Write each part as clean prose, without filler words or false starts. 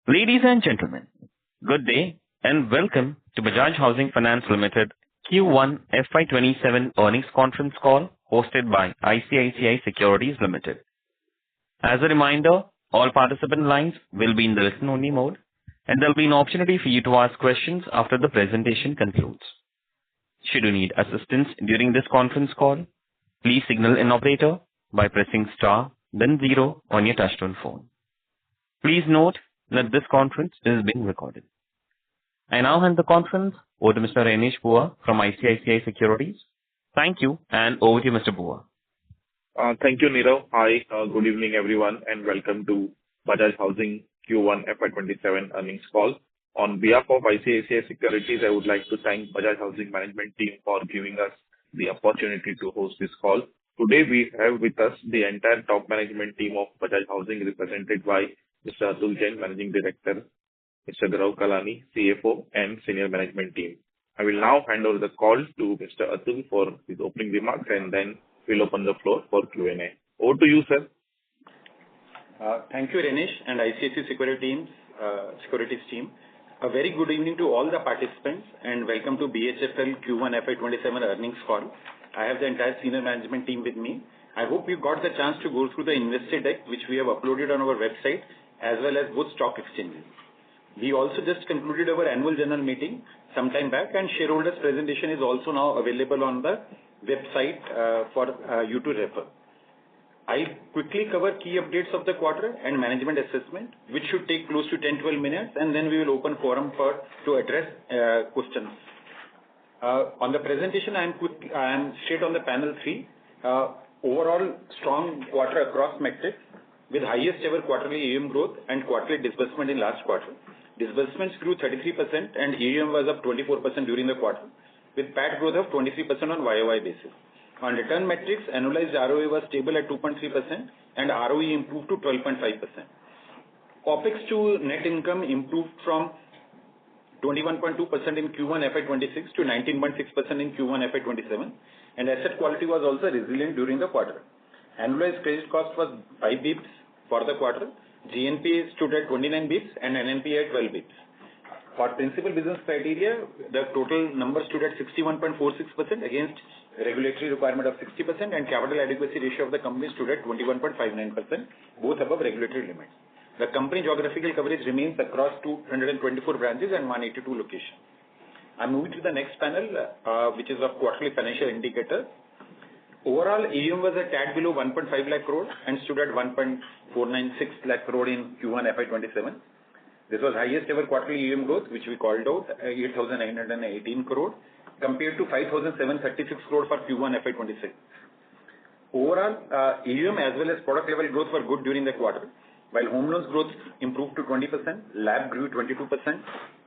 Ladies and gentlemen, good day and welcome to Bajaj Housing Finance Limited Q1 FY27 earnings conference call hosted by ICICI Securities Limited. As a reminder, all participant lines will be in the listen-only mode, and there'll be an opportunity for you to ask questions after the presentation concludes. Should you need assistance during this conference call, please signal an operator by pressing star, then 0 on your touchtone phone. Please note that this conference is being recorded. I now hand the conference over to Mr. Renish Bua from ICICI Securities. Thank you, and over to you, Mr. Bua. Thank you, Nirav. Hi, good evening, everyone, and welcome to Bajaj Housing Q1 FY27 earnings call. On behalf of ICICI Securities, I would like to thank Bajaj Housing management team for giving us the opportunity to host this call. Today, we have with us the entire top management team of Bajaj Housing, represented by Mr. Atul Jain, Managing Director, Mr. Gaurav Kalani, CFO, and senior management team. I will now hand over the call to Mr. Atul for his opening remarks, and then we'll open the floor for Q&A. Over to you, sir. Thank you, Renish and ICICI Securities team. A very good evening to all the participants, and welcome to BHFL Q1 FY27 earnings call. I have the entire senior management team with me. I hope you got the chance to go through the investor deck, which we have uploaded on our website, as well as both stock exchanges. We also just concluded our annual general meeting some time back, and shareholders presentation is also now available on the website for you to refer. I'll quickly cover key updates of the quarter and management assessment, which should take close to 10-12 minutes, and then we will open forum to address questions. On the presentation, I am straight on the panel 3. Overall, strong quarter across metrics, with highest ever quarterly AUM growth and quarterly disbursement in last quarter. Disbursements grew 33% and AUM was up 24% during the quarter, with PAT growth of 23% on YOY basis. On return metrics, annualized ROA was stable at 2.3% and ROE improved to 12.5%. OPEX to net income improved from 21.2% in Q1 FY26 to 19.6% in Q1 FY27, and asset quality was also resilient during the quarter. Annualized credit cost was 5 basis points for the quarter. GNPA stood at 29 basis points and NNPA at 12 basis points. For principal business criteria, the total number stood at 61.46% against regulatory requirement of 60%, and capital adequacy ratio of the company stood at 21.59%, both above regulatory limits. The company geographical coverage remains across 224 branches and 182 locations. I'm moving to the next panel, which is of quarterly financial indicators. Overall, AUM was a tad below 1.5 lakh crore and stood at 1.496 lakh crore in Q1 FY27. This was highest ever quarterly AUM growth, which we called out, 8,918 crore, compared to 5,736 crore for Q1 FY26. Overall, AUM as well as product level growth were good during the quarter. While home loans growth improved to 20%, LAP grew 22%,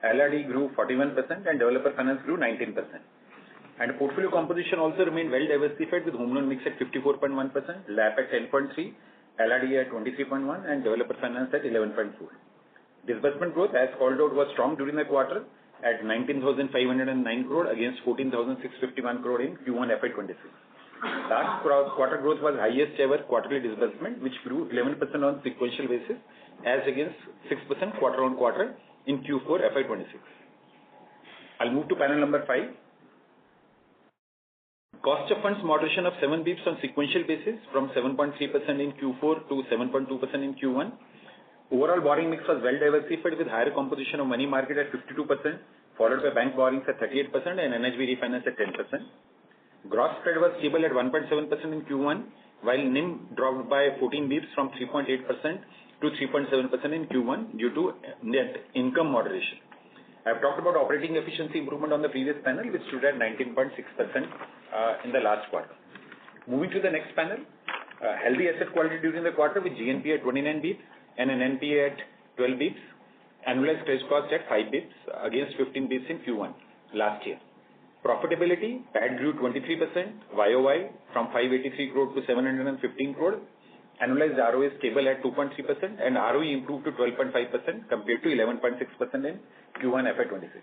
LRD grew 41%, and developer finance grew 19%. And portfolio composition also remained well diversified, with home loan mix at 54.1%, LAP at 10.3%, LRD at 23.1%, and developer finance at 11.4%. Disbursement growth, as called out, was strong during the quarter at 19,509 crore against 14,651 crore in Q1 FY26. Last quarter growth was highest ever quarterly disbursement, which grew 11% on sequential basis, as against 6% quarter on quarter in Q4 FY26. I'll move to panel number 5. Cost of funds moderation of 7 basis points on sequential basis from 7.3% in Q4 to 7.2% in Q1. Overall borrowing mix was well diversified, with higher composition of money market at 52%, followed by bank borrowings at 38% and NHB refinance at 10%. Gross spread was stable at 1.7% in Q1, while NIM dropped by 14 basis points from 3.8% to 3.7% in Q1 due to net income moderation. I have talked about operating efficiency improvement on the previous panel, which stood at 19.6% in the last quarter. Moving to the next panel, healthy asset quality during the quarter, with GNPA at 29 basis points and an NPA at 12 basis points, annualized credit cost at 5 basis points against 15 basis points in Q1 last year. Profitability, PAT grew 23% YOY from 583 crore to 715 crore. Annualized ROA is stable at 2.3% and ROE improved to 12.5% compared to 11.6% in Q1 FY26.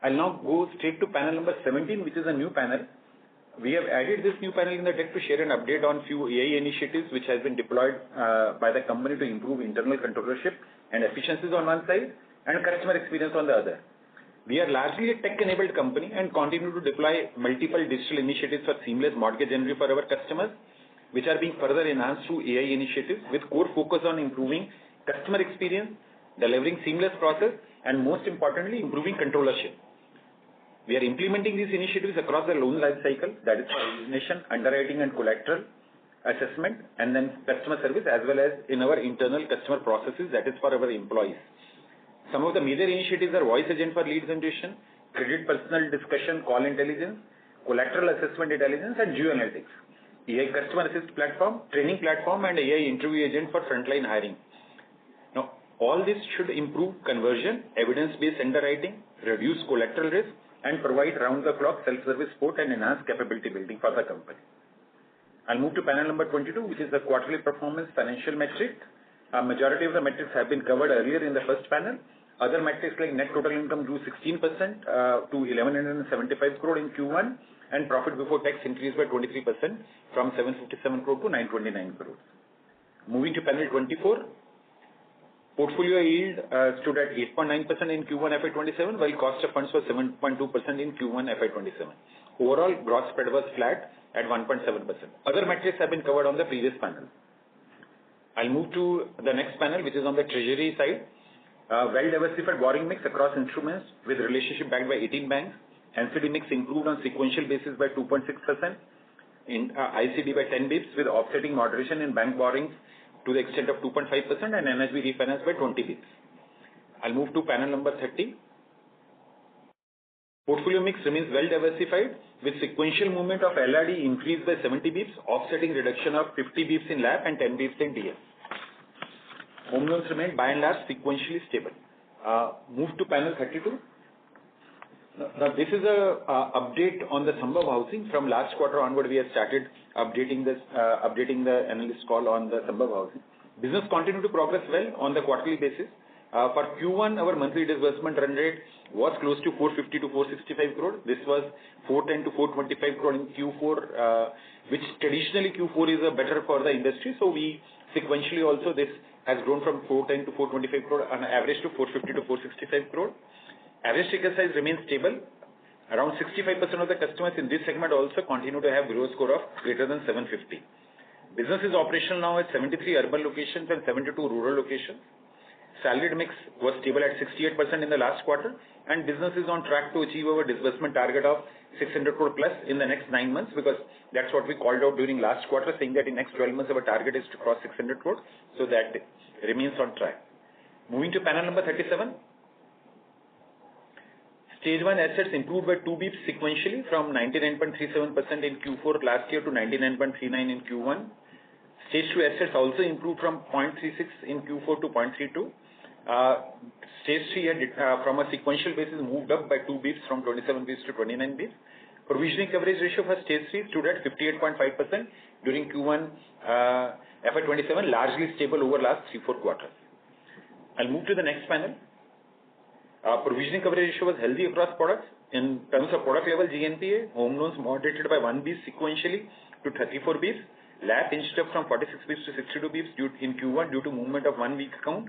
I'll now go straight to panel number 17, which is a new panel. We have added this new panel in the deck to share an update on few AI initiatives which has been deployed by the company to improve internal controllership and efficiencies on one side and customer experience on the other. We are largely a tech-enabled company and continue to deploy multiple digital initiatives for seamless mortgage entry for our customers, which are being further enhanced through AI initiatives with core focus on improving customer experience, delivering seamless process, and most importantly, improving controllership. We are implementing these initiatives across the loan life cycle, that is for origination, underwriting and collateral assessment, and then customer service, as well as in our internal customer processes, that is for our employees. Some of the major initiatives are voice agent for lead generation, credit personal discussion, call intelligence, collateral assessment intelligence, and geoanalytics, AI customer assist platform, training platform, and AI interview agent for frontline hiring. Now, all this should improve conversion, evidence-based underwriting, reduce collateral risk, and provide round-the-clock self-service support and enhance capability building for the company. I'll move to panel number 22, which is the quarterly performance financial metric. A majority of the metrics have been covered earlier in the first panel. Other metrics like net total income grew 16% to 1175 crore in Q1, and profit before tax increased by 23% from 757 crore to 929 crore. Moving to panel 24, portfolio yield stood at 8.9% in Q1 FY27, while cost of funds was 7.2% in Q1 FY27. Overall, gross spread was flat at 1.7%. Other metrics have been covered on the previous panel. I'll move to the next panel, which is on the treasury side. Well-diversified borrowing mix across instruments with relationship backed by 18 banks. NCD mix improved on sequential basis by 2.6%. In ICD by 10 basis with offsetting moderation in bank borrowings to the extent of 2.5% and NHB refinance by 20 basis. I'll move to panel number 30. Portfolio mix remains well diversified with sequential movement of LRD increased by 70 basis, offsetting reduction of 50 basis in LAP and 10 basis in DF. Home loans remain by and large sequentially stable. Move to panel 32. Now this is a update on the Sambhav housing. From last quarter onward, we have started updating the analyst call on the Sambhav housing. Business continued to progress well on the quarterly basis. For Q1, our monthly disbursement run rate was close to 450 to 465 crore. This was 410 to 425 crore in Q4, which traditionally Q4 is better for the industry. So we sequentially also this has grown from 410 to 425 crore on average to 450 to 465 crore. Average ticket size remains stable. Around 65% of the customers in this segment also continue to have gross score of greater than 750. Business is operational now at 73 urban locations and 72 rural locations. Salaried mix was stable at 68% in the last quarter, and business is on track to achieve our disbursement target of 600 crore plus in the next 9 months, because that's what we called out during last quarter, saying that in next 12 months our target is to cross 600 crore, so that remains on track. Moving to panel number 37. Stage 1 assets improved by 2 basis sequentially from 99.37% in Q4 last year to 99.39 in Q1. Stage 2 assets also improved from 0.36 in Q4 to 0.32. Stage 3 had, from a sequential basis, moved up by 2 basis from 27 basis to 29 basis. Provisioning coverage ratio for stage 3 stood at 58.5% during Q1 FY27, largely stable over last 3-4 quarters. I'll move to the next panel. Provisioning coverage ratio was healthy across products. In terms of product level GNPA, home loans moderated by 1 basis sequentially to 34 basis. LAP inched up from 46 basis to 62 basis in Q1 due to movement of 1 week account,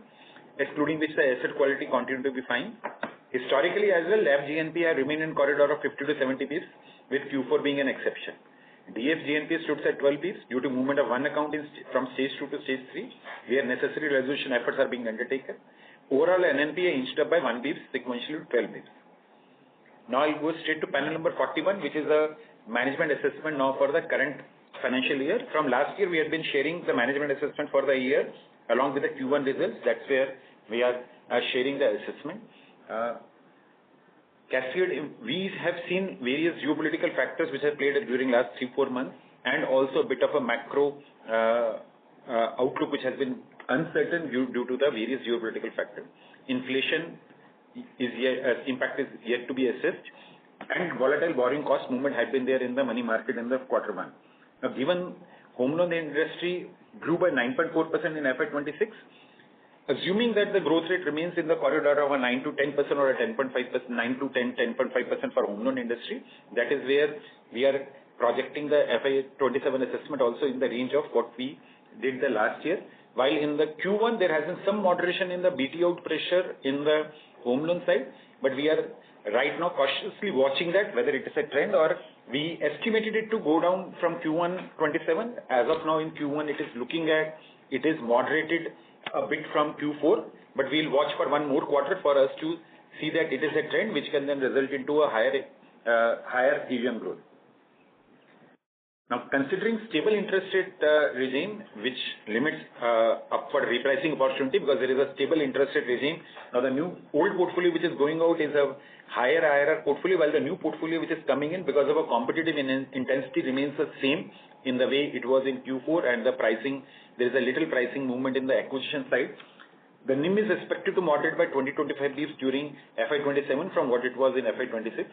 excluding which the asset quality continued to be fine. Historically as well, LAP GNPA remained in corridor of 50 to 70 basis, with Q4 being an exception. DF GNPA stood at 12 basis due to movement of one account from stage 2 to stage 3, where necessary resolution efforts are being undertaken. Overall, NNPA inched up by 1 basis sequentially to 12 basis. Now I'll go straight to panel number 41, which is a management assessment now for the current financial year. From last year, we had been sharing the management assessment for the year along with the Q1 results. That's where we are sharing the assessment. Cascade, we have seen various geopolitical factors which have played during last 3-4 months, and also a bit of a macro outlook which has been uncertain due to the various geopolitical factors. Inflation impact is yet to be assessed, and volatile borrowing cost movement had been there in the money market in the Q1. Now, given home loan industry grew by 9.4% in FY26, assuming that the growth rate remains in the corridor of a 9 to 10% or a 10.5%, 9 to 10, 10.5% for home loan industry, that is where we are projecting the FY27 assessment also in the range of what we did the last year. While in the Q1, there has been some moderation in the BT out pressure in the home loan side, but we are right now cautiously watching that, whether it is a trend or we estimated it to go down from Q1 27. As of now in Q1, it is moderated a bit from Q4, but we'll watch for one more quarter for us to see that it is a trend which can then result into a higher EVM growth. Now, considering stable interest rate regime, which limits upward repricing opportunity because there is a stable interest rate regime. Now, the old portfolio which is going out is a higher IRR portfolio, while the new portfolio which is coming in because of a competitive intensity remains the same in the way it was in Q4 and the pricing, there is a little pricing movement in the acquisition side. The NIM is expected to moderate by 20-25 bps during FY27 from what it was in FY26.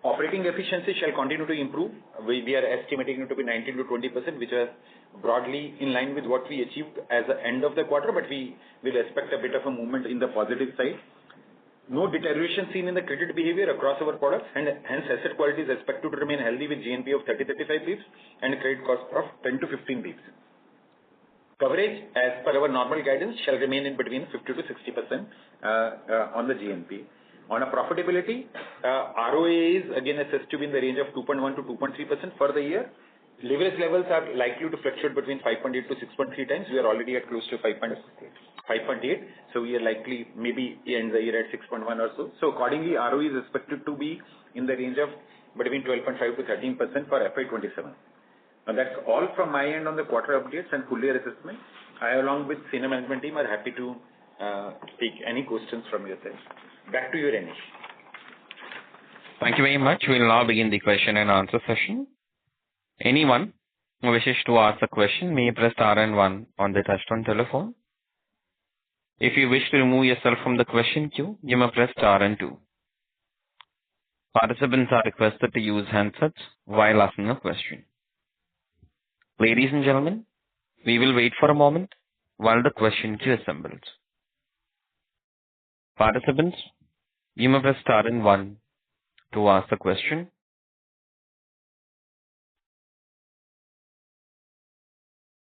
Operating efficiency shall continue to improve. We are estimating it to be 19 to 20%, which is broadly in line with what we achieved as the end of the quarter, but we will expect a bit of a movement in the positive side. No deterioration seen in the credit behavior across our products, and hence asset quality is expected to remain healthy with GNPA of 30-35 bps and credit cost of 10 to 15 bps. Coverage, as per our normal guidance, shall remain in between 50 to 60% on the GNPA. On a profitability, ROA is again assessed to be in the range of 2.1 to 2.3% for the year. Leverage levels are likely to fluctuate between 5.8 to 6.3 times. We are already at close to 5.8. So we are likely maybe end the year at 6.1 or so. So accordingly, ROE is expected to be in the range of between 12.5 to 13% for FY27. Now that's all from my end on the quarter updates and full year assessment. I, along with senior management team, are happy to take any questions from your side. Back to you, Renish. Thank you very much. We'll now begin the question and answer session. Anyone who wishes to ask a question may press star and one on the touchtone telephone. If you wish to remove yourself from the question queue, you may press star and two. Participants are requested to use handsets while asking a question. Ladies and gentlemen, we will wait for a moment while the question queue assembles. Participants, you may press star and one to ask the question.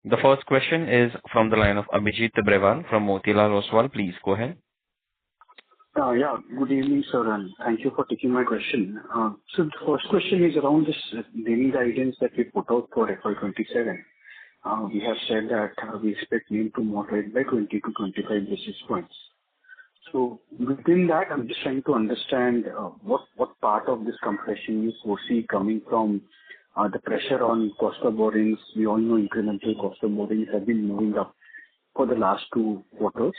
The first question is from the line of Abhijit Tibrewal from Motilal Oswal. Please go ahead. Yeah, good evening, sir, and thank you for taking my question. So the first question is around this NIM guidance that we put out for FY27. We have said that we expect NIM to moderate by 20 to 25 basis points. So within that, I'm just trying to understand what part of this compression you foresee coming from the pressure on cost of borrowings. We all know incremental cost of borrowings have been moving up for the last 2 quarters.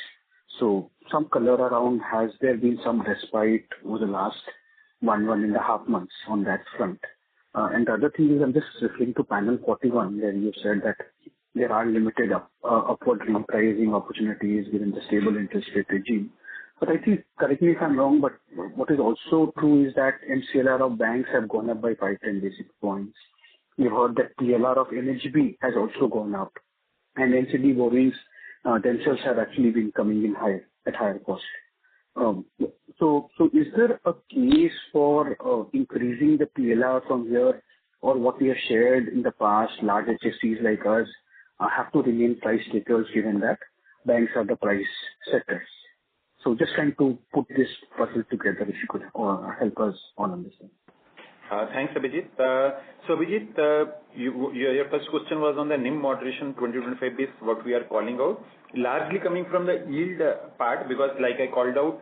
So some color around, has there been some respite over the last 1.5 months on that front? And the other thing is, I'm just referring to panel 41, where you said that there are limited upward repricing opportunities within the stable interest rate regime. But I think, correct me if I'm wrong, but what is also true is that MCLR of banks have gone up by 5-10 basis points. We've heard that PLR of NHB has also gone up, and NCD borrowings themselves have actually been coming in at higher cost. So is there a case for increasing the PLR from here, or what we have shared in the past, large HFCs like us have to remain price takers given that banks are the price setters? So just trying to put this puzzle together, if you could help us all understand. Thanks, Abhijit. So Abhijit, your first question was on the NIM moderation 20-25 basis, what we are calling out, largely coming from the yield part, because like I called out,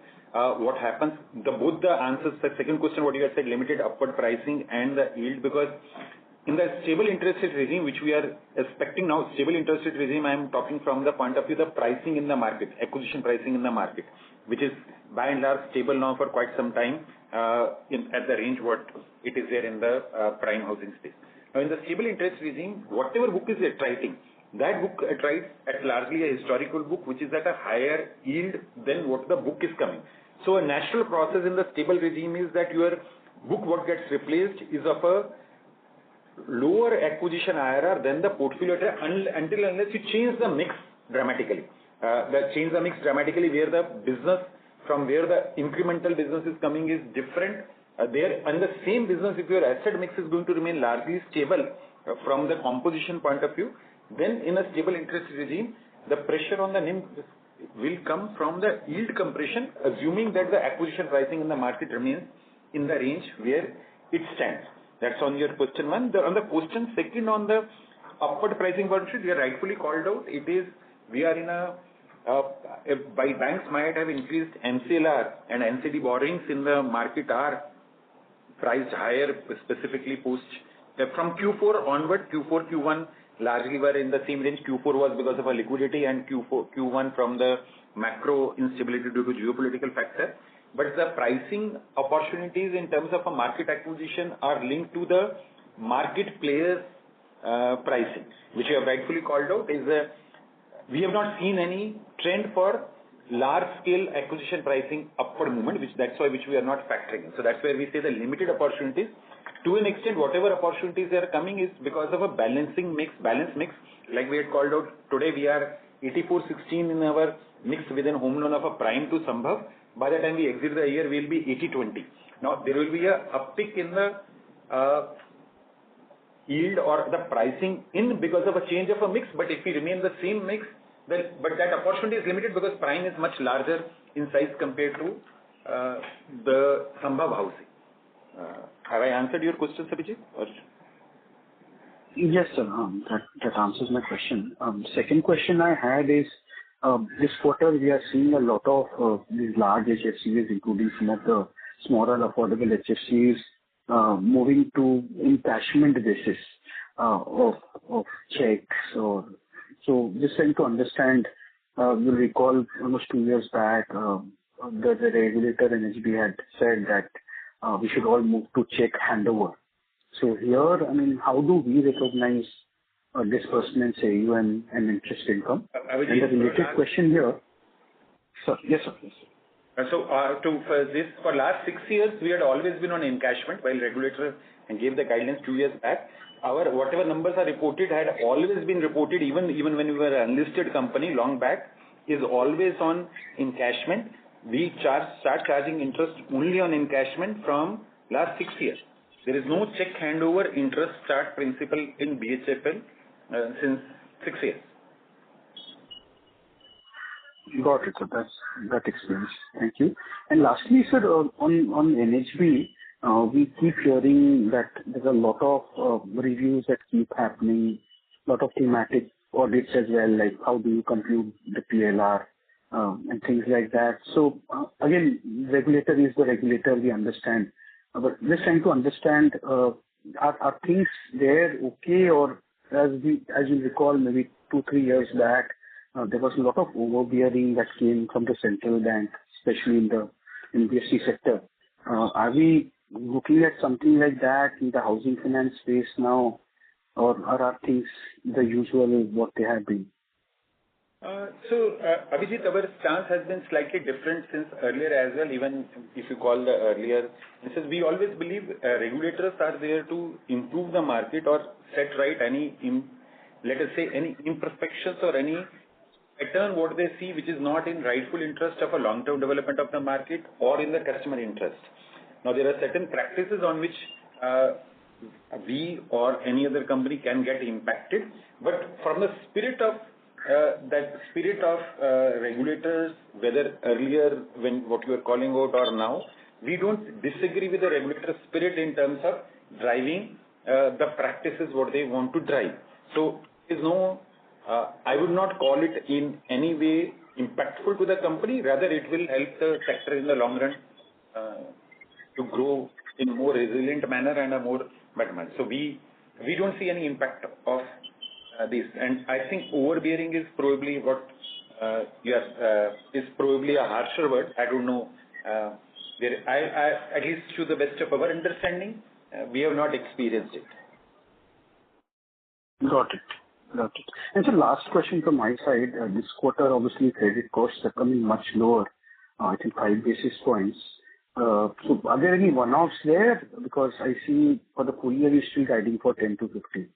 what happens, both the answers, the second question, what you had said, limited upward pricing and the yield, because in the stable interest rate regime, which we are expecting now, stable interest rate regime, I am talking from the point of view of the pricing in the market, acquisition pricing in the market, which is by and large stable now for quite some time at the range what it is there in the prime housing space. Now in the stable interest regime, whatever book is attriting, that book attracts at largely a historical book, which is at a higher yield than what the book is coming. So a natural process in the stable regime is that your book, what gets replaced, is of a lower acquisition IRR than the portfolio until unless you change the mix dramatically. Change the mix dramatically where the business from where the incremental business is coming is different there on the same business, if your asset mix is going to remain largely stable from the composition point of view, then in a stable interest regime, the pressure on the NIM will come from the yield compression, assuming that the acquisition pricing in the market remains in the range where it stands. That's on your question one. On the question second, on the upward pricing policy, we are rightfully called out. It is, we are in a, by banks might have increased MCLR and NCD borrowings in the market are priced higher, specifically post, from Q4 onward, Q4, Q1 largely were in the same range. Q4 was because of a liquidity and Q1 from the macro instability due to geopolitical factor. But the pricing opportunities in terms of a market acquisition are linked to the market players' pricing, which you have rightfully called out. We have not seen any trend for large-scale acquisition pricing upward movement, that's why we are not factoring in. So that's where we say the limited opportunities. To an extent, whatever opportunities are coming is because of a balance mix. Like we had called out today, we are 84-16 in our mix within home loan of a prime to Sambhav. By the time we exit the year, we'll be 80-20. Now, there will be a uptick in the yield or the pricing in because of a change of a mix. But if we remain the same mix, then but that opportunity is limited because prime is much larger in size compared to the Sambhav housing. Have I answered your question, Abhijit? Or? Yes, sir. That answers my question. Second question I had is, this quarter we are seeing a lot of these large HFCs, including some of the smaller affordable HFCs, moving to encashment basis of checks. Or so just trying to understand. You'll recall almost 2 years back, the regulator NHB had said that we should all move to check handover. So here, I mean, how do we recognize disbursements, AUM, and interest income? And the related question here. Sir, yes, sir. Yes, sir. For last 6 years, we had always been on encashment while regulator gave the guidance 2 years back. Our whatever numbers are reported had always been reported, even when we were an unlisted company long back, is always on encashment. We start charging interest only on encashment from last 6 years. There is no check handover interest start principle in BHFL since 6 years. Got it, sir. That explains. Thank you. And lastly, sir, on NHB, we keep hearing that there's a lot of reviews that keep happening, lot of thematic audits as well, like how do you compute the PLR and things like that. So again, regulator is the regulator, we understand. But just trying to understand, are things there okay, or as you recall, maybe 2-3 years back, there was a lot of overbearing that came from the central bank, especially in the NBFC sector. Are we looking at something like that in the housing finance space now, or are things the usual what they have been? Abhijit, our stance has been slightly different since earlier as well, even if you call the earlier. Since we always believe regulators are there to improve the market or set right any, let us say, any imperfections or any pattern what they see which is not in rightful interest of a long-term development of the market or in the customer interest. Now, there are certain practices on which we or any other company can get impacted, but from the spirit of regulators, whether earlier when what you are calling out or now, we don't disagree with the regulator's spirit in terms of driving the practices what they want to drive. So there is no, I would not call it in any way impactful to the company. Rather, it will help the sector in the long run to grow in a more resilient manner and a more better manner. So we don't see any impact of this, and I think overbearing is probably what is probably a harsher word. I don't know. At least to the best of our understanding, we have not experienced it. Got it. And so last question from my side. This quarter, obviously, credit costs are coming much lower. I think 5 basis points. So are there any one-offs there? Because I see for the full year, we're still guiding for 10 to 15.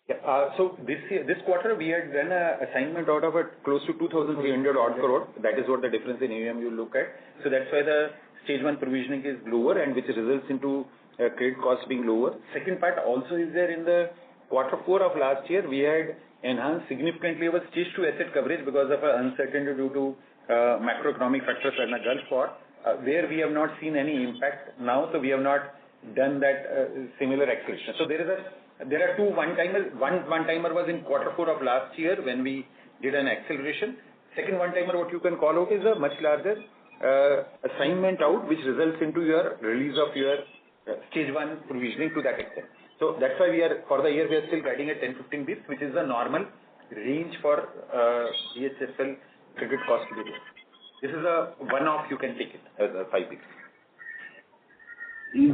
Yeah. So this quarter, we had done an assignment out of close to 2,300 odd crore. That is what the difference in AUM you look at. So that's why the stage 1 provisioning is lower and which results into credit cost being lower. Second part also is there in the quarter 4 of last year, we had enhanced significantly our stage 2 asset coverage because of uncertainty due to macroeconomic factors in the Gulf War, where we have not seen any impact now, so we have not done that similar acceleration. So there are two one-timers. One one-timer was in quarter 4 of last year when we did an acceleration. Second one-timer, what you can call out, is a much larger assignment out, which results into your release of your stage 1 provisioning to that extent. So that's why for the year, we are still guiding at 10-15 bps, which is the normal range for DHFL credit cost to be there. This is a one-off, you can take it as a 5 bps.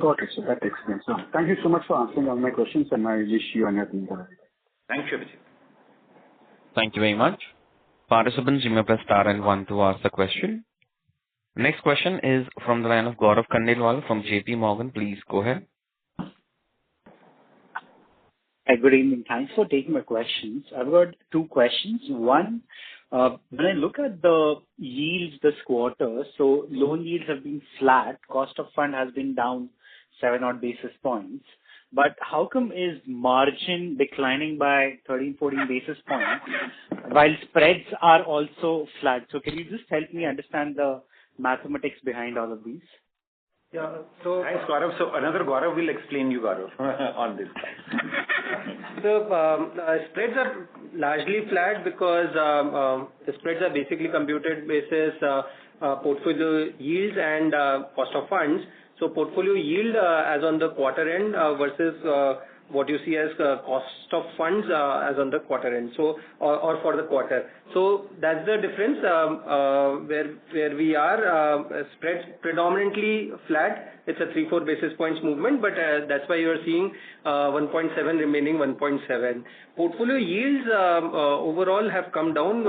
Got it. So that explains. So thank you so much for answering all my questions, and I wish you and your team well. Thank you, Abhijit. Thank you very much. Participants, you may press star and 1 to ask the question. Next question is from the line of Gaurav Khandelwal from JP Morgan. Please go ahead. Hi, good evening. Thanks for taking my questions. I've got two questions. One, when I look at the yields this quarter, so loan yields have been flat, cost of fund has been down 7 odd basis points. But how come is margin declining by 13-14 basis points while spreads are also flat? So can you just help me understand the mathematics behind all of these? Yeah. So thanks, Gaurav. So another Gaurav will explain you, Gaurav, on this. So spreads are largely flat because the spreads are basically computed basis portfolio yields and cost of funds. So portfolio yield as on the quarter end versus what you see as cost of funds as on the quarter end, so or for the quarter. So that's the difference where we are spreads predominantly flat. It's a 3-4 basis points movement, but that's why you are seeing 1.7 remaining 1.7. Portfolio yields overall have come down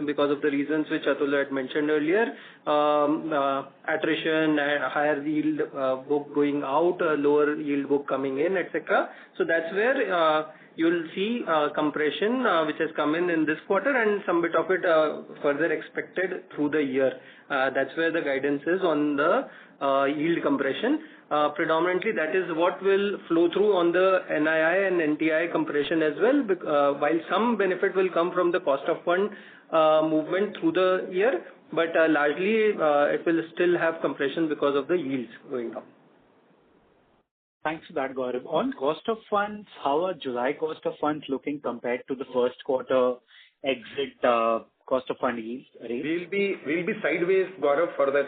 because of the reasons which Atul had mentioned earlier. Attrition, higher yield book going out, lower yield book coming in, etc. So that's where you'll see compression which has come in this quarter, and some bit of it further expected through the year. That's where the guidance is on the yield compression. Predominantly, that is what will flow through on the NII and NTI compression as well, while some benefit will come from the cost of fund movement through the year, but largely it will still have compression because of the yields going down. Thanks for that, Gaurav. On cost of funds, how are July cost of funds looking compared to the first quarter exit cost of fund yields? We'll be sideways, Gaurav, for the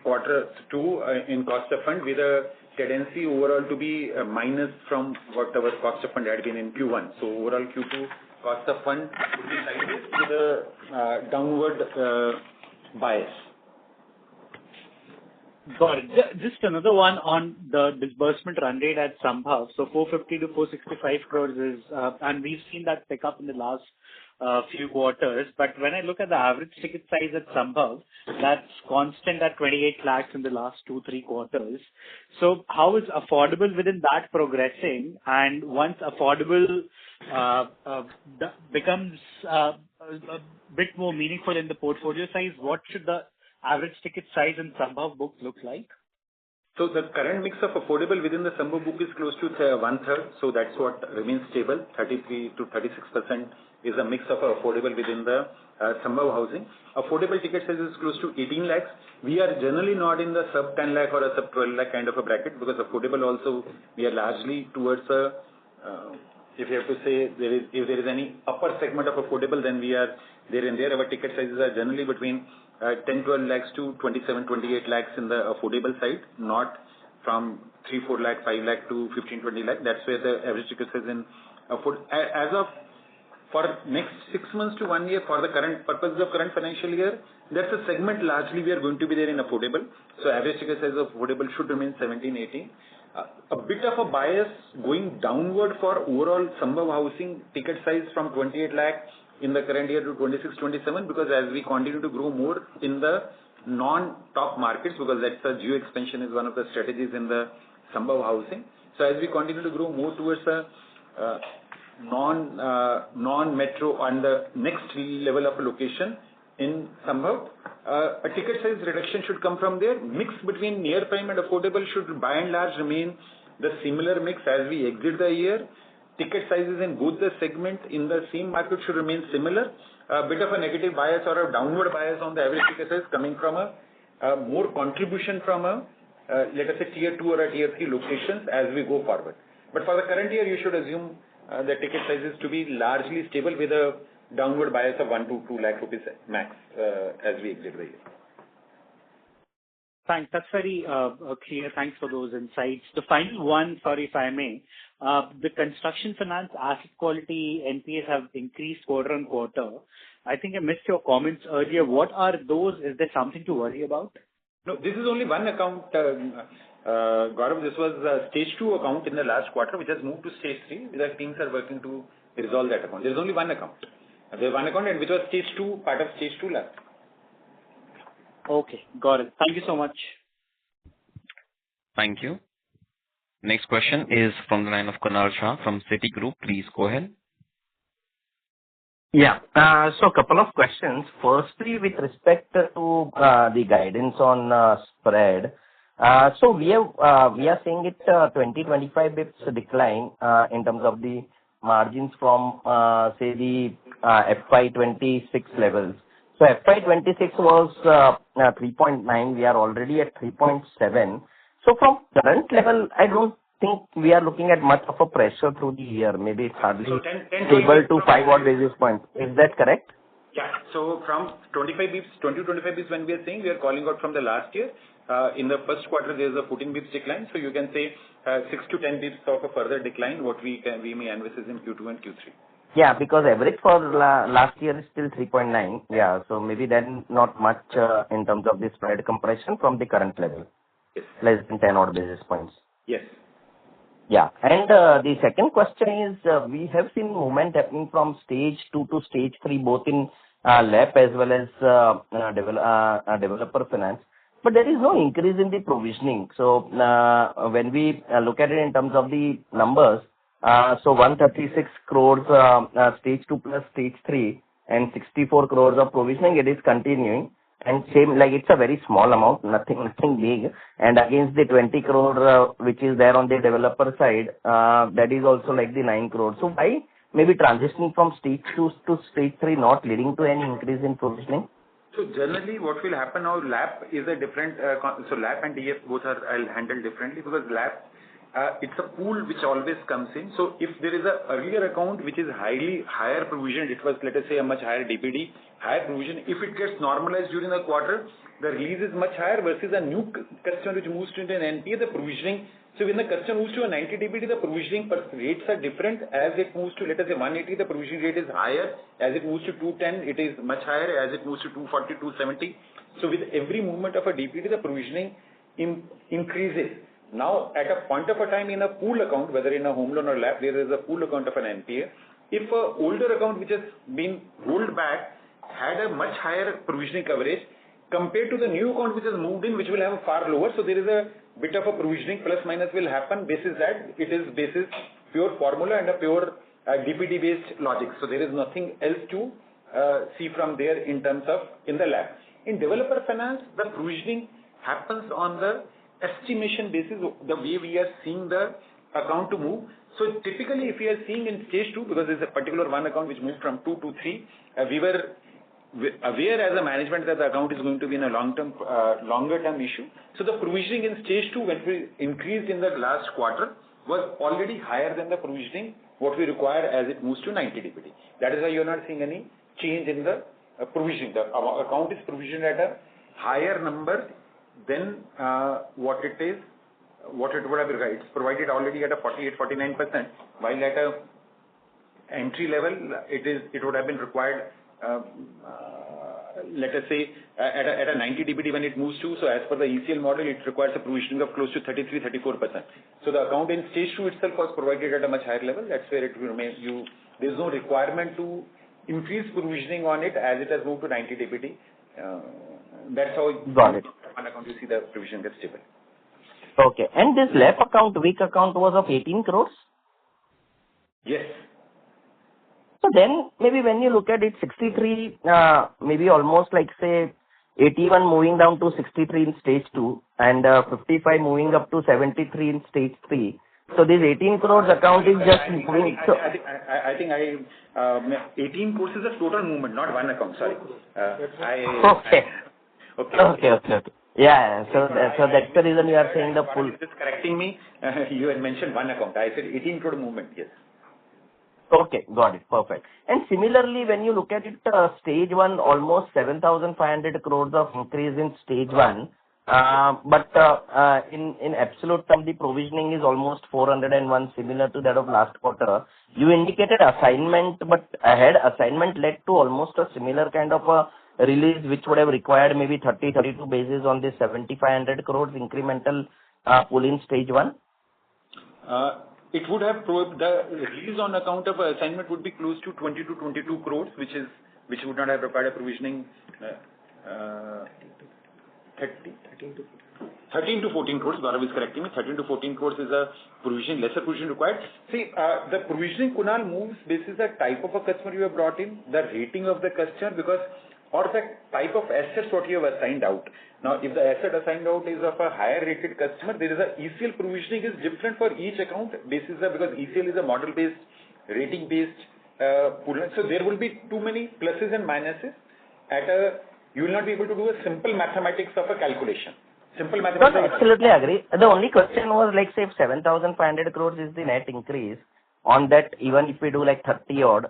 quarter 2 in cost of fund, with a tendency overall to be minus from what our cost of fund had been in Q1. So overall Q2 cost of fund will be sideways with a downward bias. Got it. Just another one on the disbursement run rate at Sambhav. So 450 to 465 crores is, and we've seen that pick up in the last few quarters. But when I look at the average ticket size at Sambhav, that's constant at 28 lakhs in the last 2-3 quarters. So how is affordable within that progressing? And once affordable becomes a bit more meaningful in the portfolio size, what should the average ticket size in Sambhav book look like? So the current mix of affordable within the Sambhav book is close to 1/3. So that's what remains stable. 33 to 36% is a mix of affordable within the Sambhav housing. Affordable ticket size is close to 18 lakhs. We are generally not in the sub 10 lakh or a sub 12 lakh kind of a bracket, because affordable also we are largely towards a if you have to say if there is any upper segment of affordable, then we are there and there. Our ticket sizes are generally between 10-12 lakhs to 27-28 lakhs in the affordable side, not from 3-4 lakh, 5 lakh to 15-20 lakh. That's where the average ticket size in afford. As of for next 6 months to 1 year, for the current purposes of current financial year, that's a segment largely we are going to be there in affordable. So average ticket size of affordable should remain 17-18. A bit of a bias going downward for overall Sambhav housing ticket size from 28 lakh in the current year to 26-27, because as we continue to grow more in the non-top markets, because that's the geo expansion is one of the strategies in the Sambhav housing. So as we continue to grow more towards the non-metro and the next level of location, in Sambhav. A ticket size reduction should come from there. Mix between near prime and affordable should by and large remain the similar mix as we exit the year. Ticket sizes in both the segment in the same market should remain similar. A bit of a negative bias or a downward bias on the average ticket size coming from a more contribution from let us say tier 2 or a tier 3 locations as we go forward. But for the current year, you should assume the ticket sizes to be largely stable with a downward bias of 1 to 2 lakh rupees max as we exit the year. Thanks. That's very clear. Thanks for those insights. The final one, sorry if I may, the construction finance asset quality NPAs have increased quarter on quarter. I think I missed your comments earlier. What are those? Is there something to worry about? No, this is only one account, Gaurav. This was a stage 2 account in the last quarter, which has moved to stage 3. The teams are working to resolve that account. There is only one account. There is one account and which was stage 2, part of stage 2 last. Okay, got it. Thank you so much. Thank you. Next question is from the line of Kunal Shah from Citigroup. Please go ahead. Yeah. So a couple of questions. Firstly, with respect to the guidance on spread. So we are seeing it 20-25 bits decline in terms of the margins from say the FY26 levels. So FY26 was 3.9. We are already at 3.7. So from current level, I don't think we are looking at much of a pressure through the year. Maybe it's hardly stable to 5 odd basis points. Is that correct? Yeah. So from 25 bips, 20-25 bips when we are saying, we are calling out from the last year. In the first quarter, there is a 14 bips decline. So you can say 6 to 10 bips of a further decline, what we may envisage in Q2 and Q3. Yeah, because average for last year is still 3.9. Yeah, so maybe then not much in terms of the spread compression from the current level. Yes. Less than 10 odd basis points. Yes. Yeah. And the second question is, we have seen movement happening from stage 2 to stage 3, both in LAP as well as developer finance. But there is no increase in the provisioning. So when we look at it in terms of the numbers, so 136 crores stage 2 plus stage 3 and 64 crores of provisioning, it is continuing. And same, like it's a very small amount, nothing big. And against the 20 crore which is there on the developer side, that is also like the 9 crores. So why maybe transitioning from stage 2 to stage 3 not leading to any increase in provisioning? So generally what will happen now, LAP is a different, so LAP and DF both are I'll handle differently because LAP, it's a pool which always comes in. So if there is a earlier account which is higher provisioned, it was let us say a much higher DPD, higher provision. If it gets normalized during the quarter, the release is much higher versus a new customer which moves to an NPA, the provisioning. So when the customer moves to a 90 DPD, the provisioning rates are different. As it moves to let us say 180, the provisioning rate is higher. As it moves to 210, it is much higher. As it moves to 240, 270. So with every movement of a DPD, the provisioning increases. Now, at a point of a time in a pool account, whether in a home loan or LAP, there is a pool account of an NPA. If a older account which has been rolled back had a much higher provisioning coverage compared to the new account which has moved in, which will have a far lower. So there is a bit of a provisioning plus minus will happen basis that it is basis pure formula and a pure DPD based logic. So there is nothing else to see from there in terms of in the LAP. In developer finance, the provisioning happens on the estimation basis, the way we are seeing the account to move. So typically if we are seeing in stage 2, because there is a particular one account which moved from 2 to 3, we were aware as a management that the account is going to be in a longer term issue. So the provisioning in stage 2 when we increased in the last quarter was already higher than the provisioning what we require as it moves to 90 DPD. That is why you are not seeing any change in the provisioning. The account is provisioned at a higher number than what it would have been. It's provided already at a 48-49%, while at a entry level it would have been required let us say at a 90 DPD when it moves to. So as per the ECL model, it requires a provisioning of close to 33-34%. So the account in stage 2 itself was provided at a much higher level. That's where it will remain. There's no requirement to increase provisioning on it as it has moved to 90 DPD. That's how got it. On account you see the provision gets stable. Okay. And this LAP account, weak account was of 18 crores? Yes. So then maybe when you look at it, 63, maybe almost like say 81 moving down to 63 in stage 2 and 55 moving up to 73 in stage 3. So this 18 crores account is just moving. So I think 18 crores is a total movement, not one account. Sorry. Okay. Yeah. So that's the reason you are saying the full. Just correcting me. You had mentioned one account. I said 18 crore movement. Yes. Okay, got it. Perfect. And similarly, when you look at it, stage 1, almost 7,500 crores of increase in stage 1. But in absolute term, the provisioning is almost 401, similar to that of last quarter. You indicated assignment, but assignment led to almost a similar kind of a release, which would have required maybe 32 basis on the 7,500 crores incremental pull in stage 1. It would have the release on account of assignment would be close to 20 to 22 crores, which would not have required a provisioning. 13 to 14 crores. Gaurav is correcting me. 13 to 14 crores is a lesser provision required. See, the provisioning, Kunal, moves basis the type of a customer you have brought in, the rating of the customer, or the type of assets what you have assigned out. Now, if the asset assigned out is of a higher rated customer, there is a ECL provisioning is different for each account basis because ECL is a model based, rating based pool. So there will be too many pluses and minuses. You will not be able to do a simple mathematics of a calculation. Simple mathematics. No, absolutely agree. The only question was like say if 7,500 crores is the net increase. On that, even if we do like 30 odd,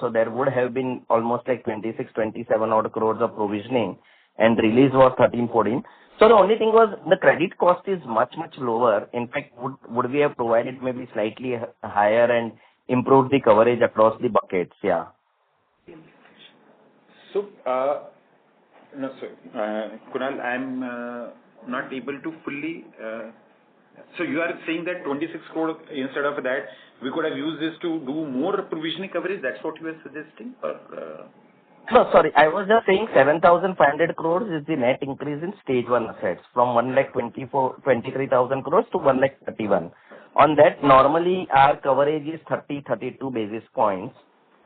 so there would have been almost like 26, 27 odd crores of provisioning and release was 13, 14. So the only thing was the credit cost is much, much lower. In fact, would we have provided maybe slightly higher and improved the coverage across the buckets? Yeah. So, no, sir. Kunal, I'm not able to fully... So you are saying that 26 crore instead of that, we could have used this to do more provisioning coverage? That's what you are suggesting? Or, No, sorry. I was just saying 7,500 crores is the net increase in stage 1 assets from 1,23,000 crores to 1,31,000. On that, normally our coverage is 32 basis points.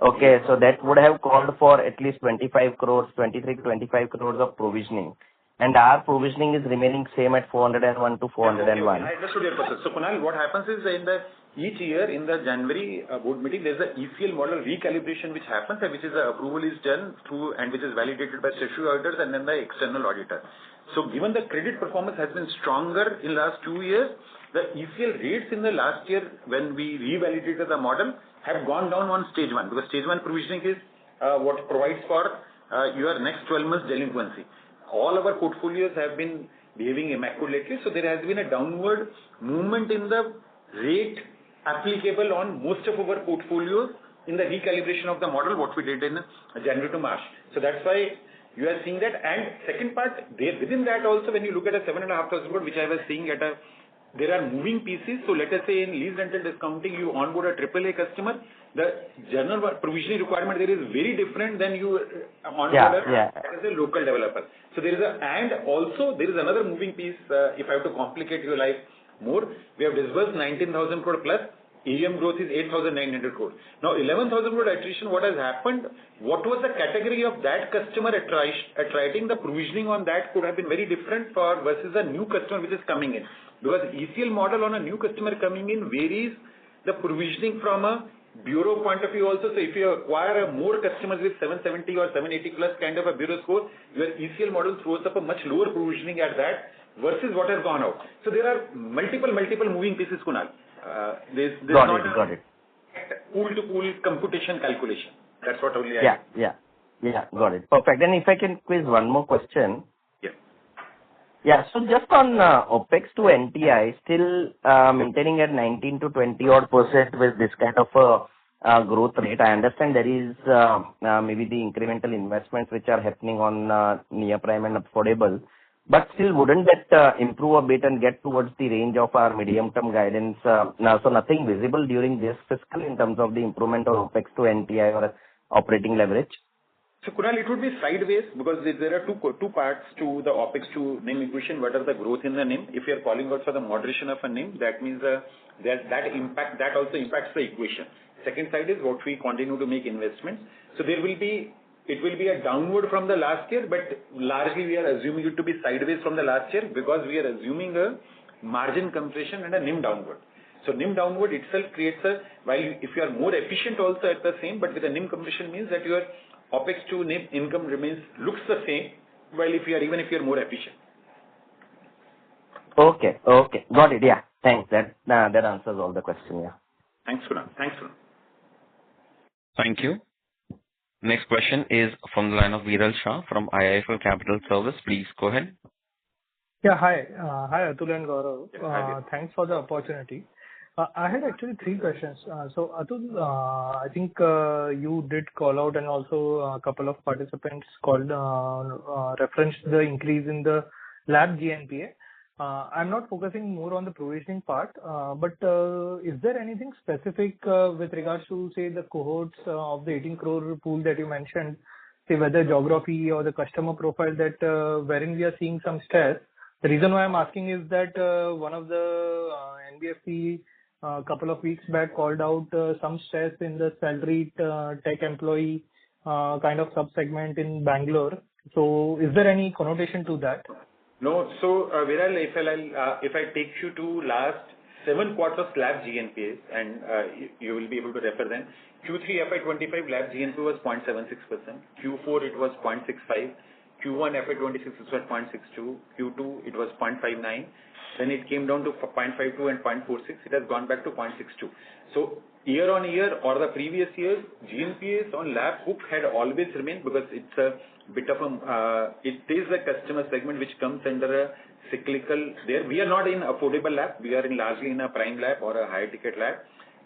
Okay, so that would have called for at least 25 crores, 23 to 25 crores of provisioning. And our provisioning is remaining same at 401 to 401. Okay. I understood your process. So, Kunal, what happens is each year in the January board meeting, there's a ECL model recalibration which happens, and which is the approval is done through and which is validated by statutory auditors and then the external auditor. So, given the credit performance has been stronger in last 2 years, the ECL rates in the last year when we revalidated the model have gone down on stage 1 because stage 1 provisioning is what provides for your next 12 months delinquency. All our portfolios have been behaving immaculately, so there has been a downward movement in the rate applicable on most of our portfolios in the recalibration of the model, what we did in January to March. So that's why you are seeing that. And second part, within that also, when you look at a 7,500 crore, which I was seeing there are moving pieces. So let us say in lease rental discounting, you onboard a AAA customer, the general provisioning requirement there is very different than you onboard as a local developer. So there is also there is another moving piece. If I have to complicate your life more, we have disbursed 19,000 crore plus. AUM growth is 8,900 crore. Now 11,000 crore attrition, what has happened? What was the category of that customer attriting? The provisioning on that could have been very different versus a new customer which is coming in. Because ECL model on a new customer coming in varies the provisioning from a bureau point of view also. So if you acquire more customers with 770 or 780 plus kind of a bureau score, your ECL model throws up a much lower provisioning at that versus what has gone out. So there are multiple moving pieces, Kunal. There's got it. Pool-to-pool computation calculation. That's what only Yeah, got it. Perfect. And if I can quiz one more question. Yeah, so just on OPEX to NTI, still maintaining at 19 to 20 odd % with this kind of a growth rate. I understand there is maybe the incremental investments which are happening on near prime and affordable. But still, wouldn't that improve a bit and get towards the range of our medium-term guidance? Now, so nothing visible during this fiscal in terms of the improvement of OPEX to NTI or operating leverage? So, Kunal, it would be sideways because there are two parts to the OPEX to NIM equation. What are the growth in the NIM? If you are calling out for the moderation of a NIM, that means that also impacts the equation. Second side is what we continue to make investments. So it will be a downward from the last year, but largely we are assuming it to be sideways from the last year because we are assuming a margin compression and a NIM downward. So NIM downward itself creates while if you are more efficient also at the same, but with a NIM compression means that your OPEX to NIM income looks the same, while if you are more efficient. Okay. Got it. Yeah. Thanks. That answers all the questions. Yeah. Thanks, Kunal. Thank you. Next question is from the line of Viral Shah from IIFL Capital Service. Please go ahead. Yeah, hi. Hi, Atul and Gaurav. Hi. Thanks for the opportunity. I had actually 3 questions. So, Atul, I think you did call out, and also a couple of participants referenced the increase in the lab GNPA. I'm not focusing more on the provisioning part, but is there anything specific with regards to, say, the cohorts of the 18 crore pool that you mentioned, say, whether geography or the customer profile that wherein we are seeing some stress? The reason why I'm asking is that one of the NBFC couple of weeks back called out some stress in the salaried tech employee kind of sub-segment in Bangalore. So is there any connotation to that? No. So, Viral, if I take you to last 7 quarters lab GNPAs, and you will be able to refer them. Q3 FY25 lab GNPA was 0.76%. Q4 it was 0.65. Q1 FY26 it was 0.62. Q2 it was 0.59. Then it came down to 0.52 and 0.46. It has gone back to 0.62. So year on year or the previous years, GNPAs on lab book had always remained because it's a bit of it is a customer segment which comes under a cyclical. There we are not in affordable lab. We are largely in a prime lab or a higher ticket lab.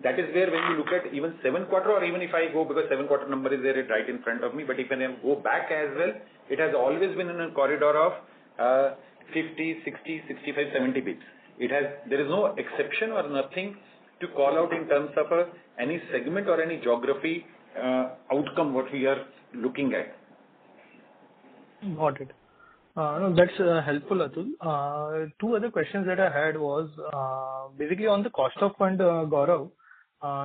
That is where when you look at even 7 quarter or even if I go because 7 quarter number is there right in front of me. But if I go back as well, it has always been in a corridor of 50, 60, 65, 70 bits. There is no exception or nothing to call out in terms of any segment or any geography outcome what we are looking at. Got it. No, that's helpful, Atul. 2 other questions that I had was basically on the cost of fund, Gaurav.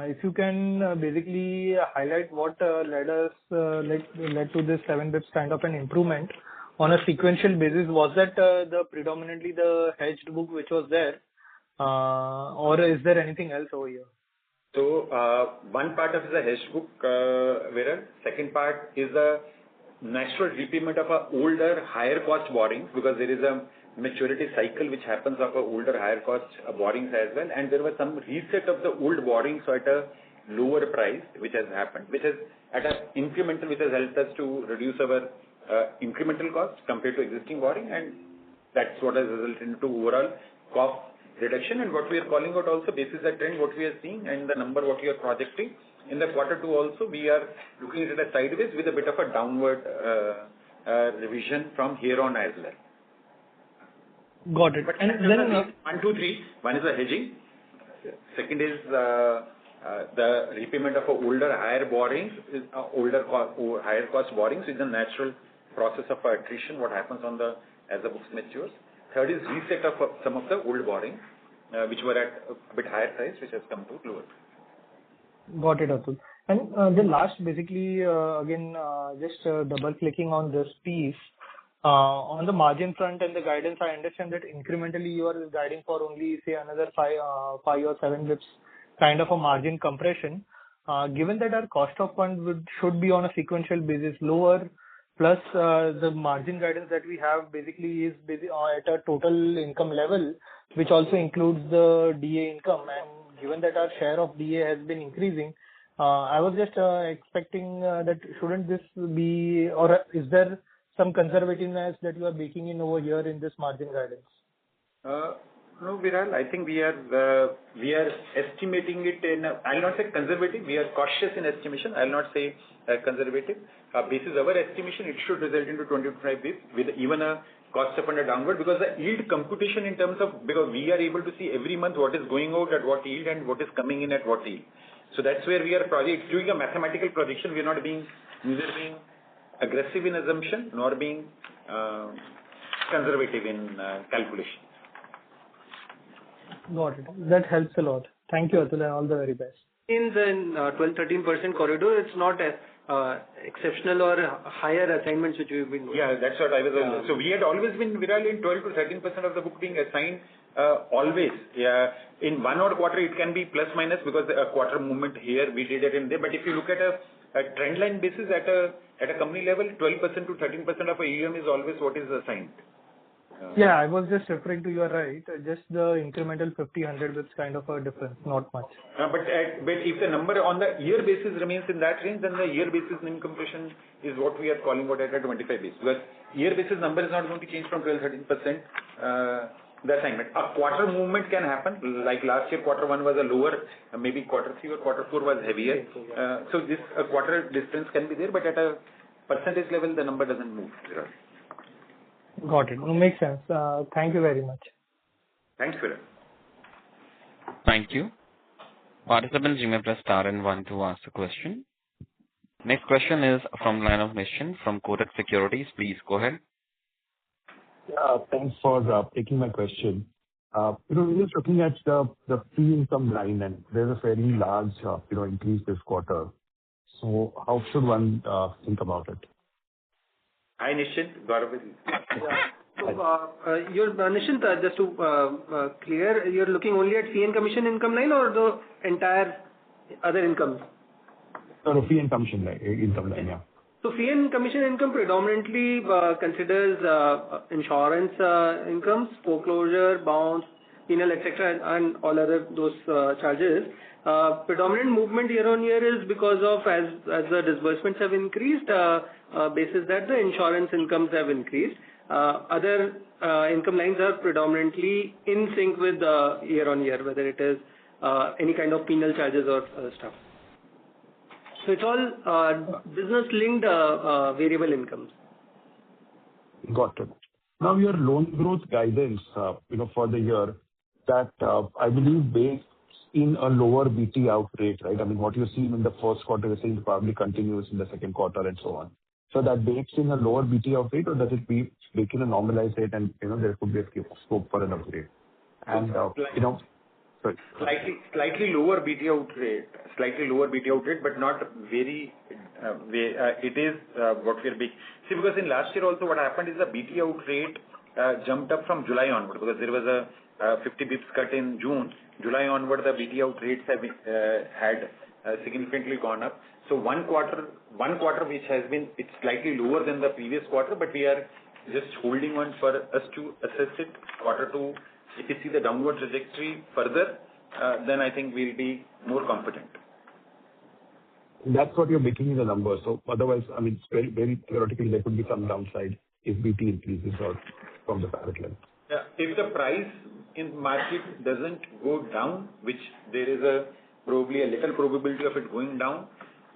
If you can basically highlight what led to this 7 bits kind of an improvement on a sequential basis. Was that predominantly the hedged book which was there, or is there anything else over here? So one part of the hedged book, Viral. Second part is the natural repayment of older higher cost borrowings because there is a maturity cycle which happens of older higher cost borrowings as well, and there was some reset of the old borrowings at a lower price which has happened, which has at an incremental which has helped us to reduce our incremental cost compared to existing borrowing, and that's what has resulted into overall cost reduction. And what we are calling out also basis the trend what we are seeing and the number what we are projecting in the quarter 2 also we are looking at it as sideways with a bit of a downward revision from here on as well. Got it. But and then 1, 2, 3. One is the hedging. Second is the repayment of older higher borrowings, higher cost borrowings is a natural process of attrition. What happens as the books matures. Third is reset of some of the old borrowings which were at a bit higher price, which has come to lower. Got it, Atul. And the last, basically, again, just double clicking on this piece. On the margin front and the guidance, I understand that incrementally you are guiding for only, say, another 5 or 7 bits kind of a margin compression. Given that our cost of fund should be on a sequential basis lower, plus the margin guidance that we have basically is at a total income level, which also includes the DA income. And given that our share of DA has been increasing, I was just expecting that shouldn't this be, or is there some conservativeness that you are baking in over here in this margin guidance? No, Viral. I think we are estimating it in. I'll not say conservative. We are cautious in estimation. I'll not say conservative. Basis our estimation, it should result into 25 bits with even a cost of fund downward because the yield computation in terms of because we are able to see every month what is going out at what yield and what is coming in at what yield. So that's where we are doing a mathematical projection. We are not neither being aggressive in assumption nor being conservative in calculation. Got it. That helps a lot. Thank you, Atul, and all the very best. in 12-13% corridor. It's not exceptional or higher assignments which we've been doing. Yeah, that's what I was. So we had always been viral in 12 to 13% of the book being assigned. Always. Yeah. In one odd quarter, it can be plus minus because a quarter movement here, we did it in there. But if you look at a trend line basis at a company level, 12% to 13% of AUM is always what is assigned. Yeah, I was just referring to, you are right, just the incremental 50-100 bits kind of a difference, not much. But if the number on the year basis remains in that range, then the year basis NIM compression is what we are calling out at a 25 basis. Because year basis number is not going to change from 12-13%. The assignment. A quarter movement can happen. Like last year, quarter 1 was a lower, maybe quarter 3 or quarter 4 was heavier. So this quarter distance can be there, but at a percentage level, the number doesn't move. Got it. Makes sense. Thank you very much. Thanks, Viral. Thank you. Participants, you may press star and 1 to ask a question. Next question is from line of Nischint from Kotak Securities. Please go ahead. Thanks for taking my question. We're just looking at the fee income line, and there's a fairly large increase this quarter. So how should one think about it? Hi, Nischint. Gaurav. Nischint, just to clear, you're looking only at fee and commission income line or the entire other income? No, fee and commission income line, yeah. So fee and commission income predominantly considers insurance incomes, foreclosure, bounce, penal, etc., and all other those charges. Predominant movement year on year is because of as the disbursements have increased, basis that the insurance incomes have increased. Other income lines are predominantly in sync with year on year, whether it is any kind of penal charges or other stuff. So it's all business-linked variable incomes. Got it. Now your loan growth guidance, for the year, that I believe based in a lower BT out rate, right? I mean, what you're seeing in the first quarter, you're seeing probably continues in the second quarter and so on. So that bakes in a lower BT out rate, or does it bake in a normalized rate and there could be a scope for an upgrade? And sorry. Slightly lower BT out rate, but not very. It is what we are big. See, because in last year also what happened is the BT out rate jumped up from July onward because there was a 50 bips cut in June. July onward, the BT out rates have had significantly gone up. So one quarter which has been, it's slightly lower than the previous quarter, but we are just holding on for us to assess it. Quarter 2, if you see the downward trajectory further, then I think we'll be more confident. That's what you're making in the numbers. So otherwise, I mean, very, very theoretically, there could be some downside if BT increases or from the parent level. Yeah. If the price in market doesn't go down, which there is probably a little probability of it going down,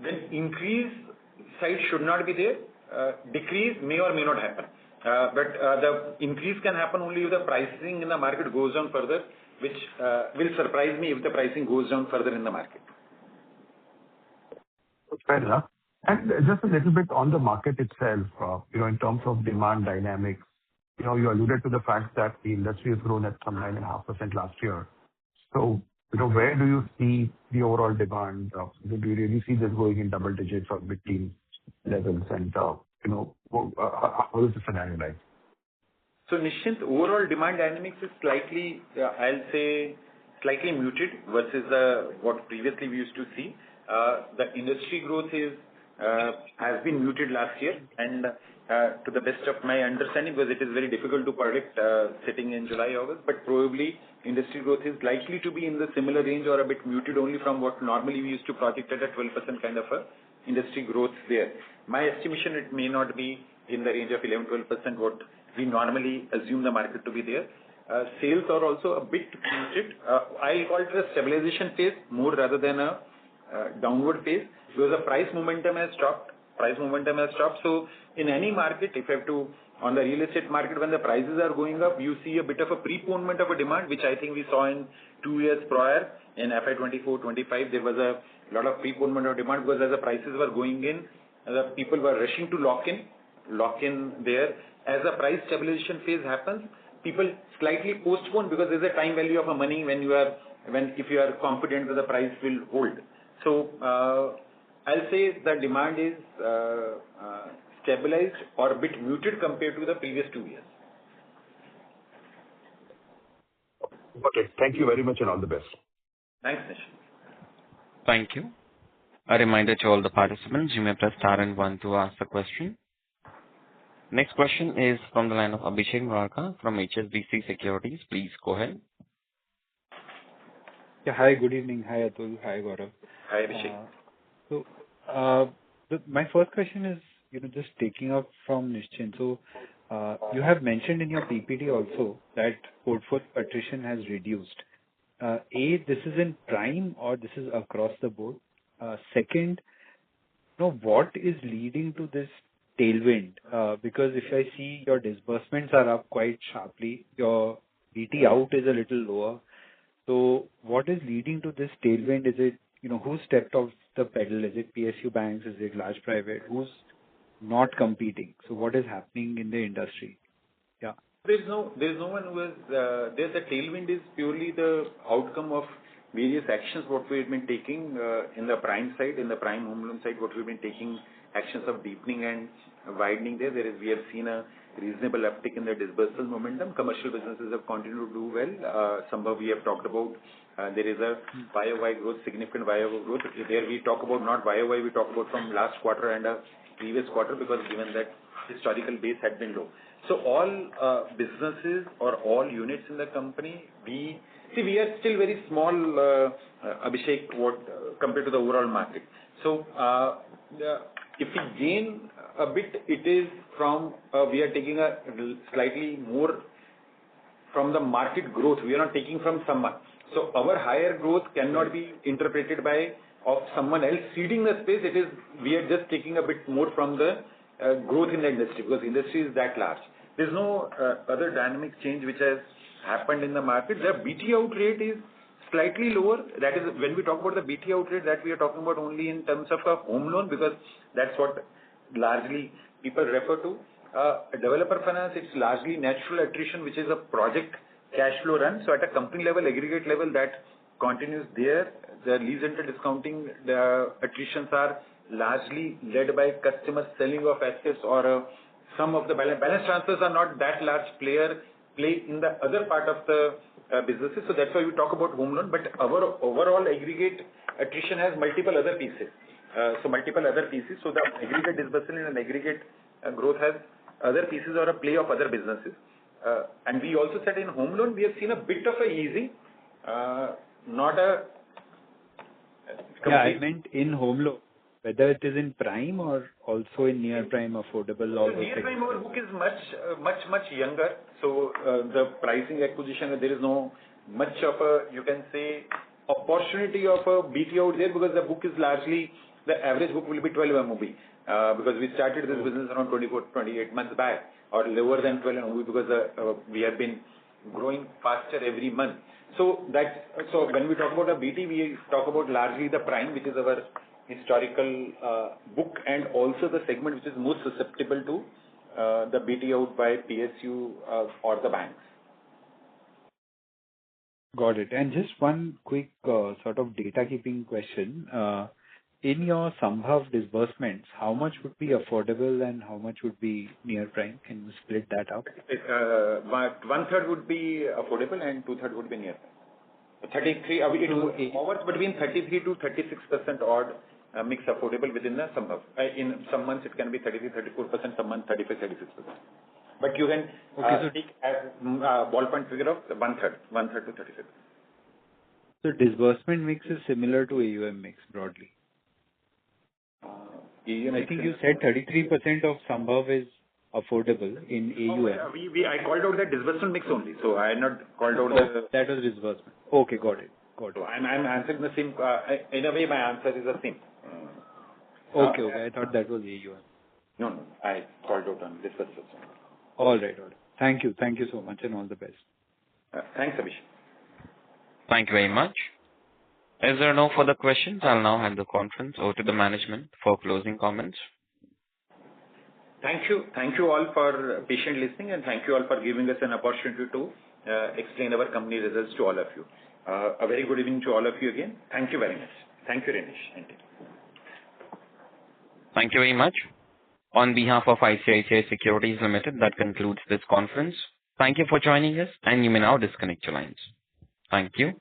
then increase side should not be there. Decrease may or may not happen. But the increase can happen only if the pricing in the market goes down further, which will surprise me if the pricing goes down further in the market. Fair enough. And just a little bit on the market itself, in terms of demand dynamics, you alluded to the fact that the industry has grown at some 9.5% last year. So, where do you see the overall demand? Do you really see this going in double digits or mid-teen levels? And, how is the scenario like? So, Nischint, overall demand dynamics is slightly, I'll say, slightly muted versus what previously we used to see. The industry growth has been muted last year, and to the best of my understanding, because it is very difficult to predict sitting in July, August, but probably industry growth is likely to be in the similar range or a bit muted only from what normally we used to project at a 12% kind of a industry growth there. My estimation, it may not be in the range of 11-12% what we normally assume the market to be there. Sales are also a bit muted. I call it a stabilization phase more rather than a downward phase, because the price momentum has stopped. So in any market, if you have to, on the real estate market, when the prices are going up, you see a bit of a preponement of a demand, which I think we saw in 2 years prior. In FY24-25, there was a lot of preponement of demand because as the prices were going in, the people were rushing to lock in there. As the price stabilization phase happens, people slightly postpone because there's a time value of a money if you are confident that the price will hold. So I'll say the demand is stabilized or a bit muted compared to the previous 2 years. Okay. Thank you very much and all the best. Thanks, Nish. Thank you. A reminder to all the participants, you may press star and one to ask the question. Next question is from the line of Abhishek Murarka from HSBC Securities. Please go ahead. Yeah. Hi, good evening. Hi, Atul. Hi, Gaurav. Hi, Abhishek. My first question is, just taking up from Nischint. So, you have mentioned in your PPT also that portfolio attrition has reduced. This is in prime or this is across the board? Second, what is leading to this tailwind? Because if I see your disbursements are up quite sharply, your BT out is a little lower. So what is leading to this tailwind? Is it, who stepped off the pedal? Is it PSU banks? Is it large private? Who's not competing? So what is happening in the industry? Yeah. There's no one who has, the tailwind is purely the outcome of various actions what we've been taking in the prime side, in the prime home loan side, what we've been taking actions of deepening and widening there. We have seen a reasonable uptick in the disbursal momentum. Commercial businesses have continued to do well. Somehow we have talked about there is a YOY growth, significant YOY growth. There we talk about not YOY, we talk about from last quarter and a previous quarter because given that historical base had been low. So all businesses or all units in the company, we are still very small, Abhishek, compared to the overall market. So if we gain a bit, it is from we are taking a slightly more from the market growth. We are not taking from someone. So our higher growth cannot be interpreted by of someone else ceding the space. We are just taking a bit more from the growth in the industry because industry is that large. There's no other dynamic change which has happened in the market. The BT out rate is slightly lower. That is when we talk about the BT out rate, that we are talking about only in terms of a home loan because that's what largely people refer to. Developer finance, it's largely natural attrition, which is a project cash flow run. So at a company level, aggregate level, that continues there. The lease rental discounting, the attritions are largely led by customers selling of assets or some of the balance transfers are not that large play in the other part of the businesses. So that's why we talk about home loan. But our overall aggregate attrition has multiple other pieces. So the aggregate disbursement and aggregate growth has other pieces or a play of other businesses. And we also said in home loan, we have seen a bit of a easing, not a Yeah, I meant in home loan, whether it is in prime or also in near prime affordable. Or near prime, our book is much younger. So the pricing acquisition, there is no much of a, you can say, opportunity of a BT out there because the book is largely, the average book will be 12 MOB because we started this business around 28 months back or lower than 12 MOB because we have been growing faster every month. So when we talk about a BT, we talk about largely the prime, which is our historical book, and also the segment which is most susceptible to the BT out by PSU or the banks. Got it. And just one quick sort of data keeping question. In your Sambhav disbursements, how much would be affordable and how much would be near prime? Can you split that up? 1/3 would be affordable and 2/3 would be near prime. 33, it hovers between 33 to 36% odd mix affordable within the Sambhav. In some months it can be 33, 34%, some months 35, 36%. But you can take as ballpoint figure of 1/3 to 36%. So disbursement mix is similar to AUM mix broadly. I think you said 33% of Sambhav is affordable in AUM. I called out the disbursement mix only, so I had not called out the... That was disbursement. Okay, got it. So I'm answering the same, in a way my answer is the same. Okay, I thought that was AUM. No, I called out on disbursement. All right. Thank you so much and all the best. Thanks, Abhishek. Thank you very much. As there are no further questions, I'll now hand the conference over to the management for closing comments. Thank you all for patient listening, and thank you all for giving us an opportunity to explain our company results to all of you. A very good evening to all of you again. Thank you very much. Thank you, Renish. Thank you. Thank you very much. On behalf of ICICI Securities Limited, that concludes this conference. Thank you for joining us, and you may now disconnect your lines. Thank you.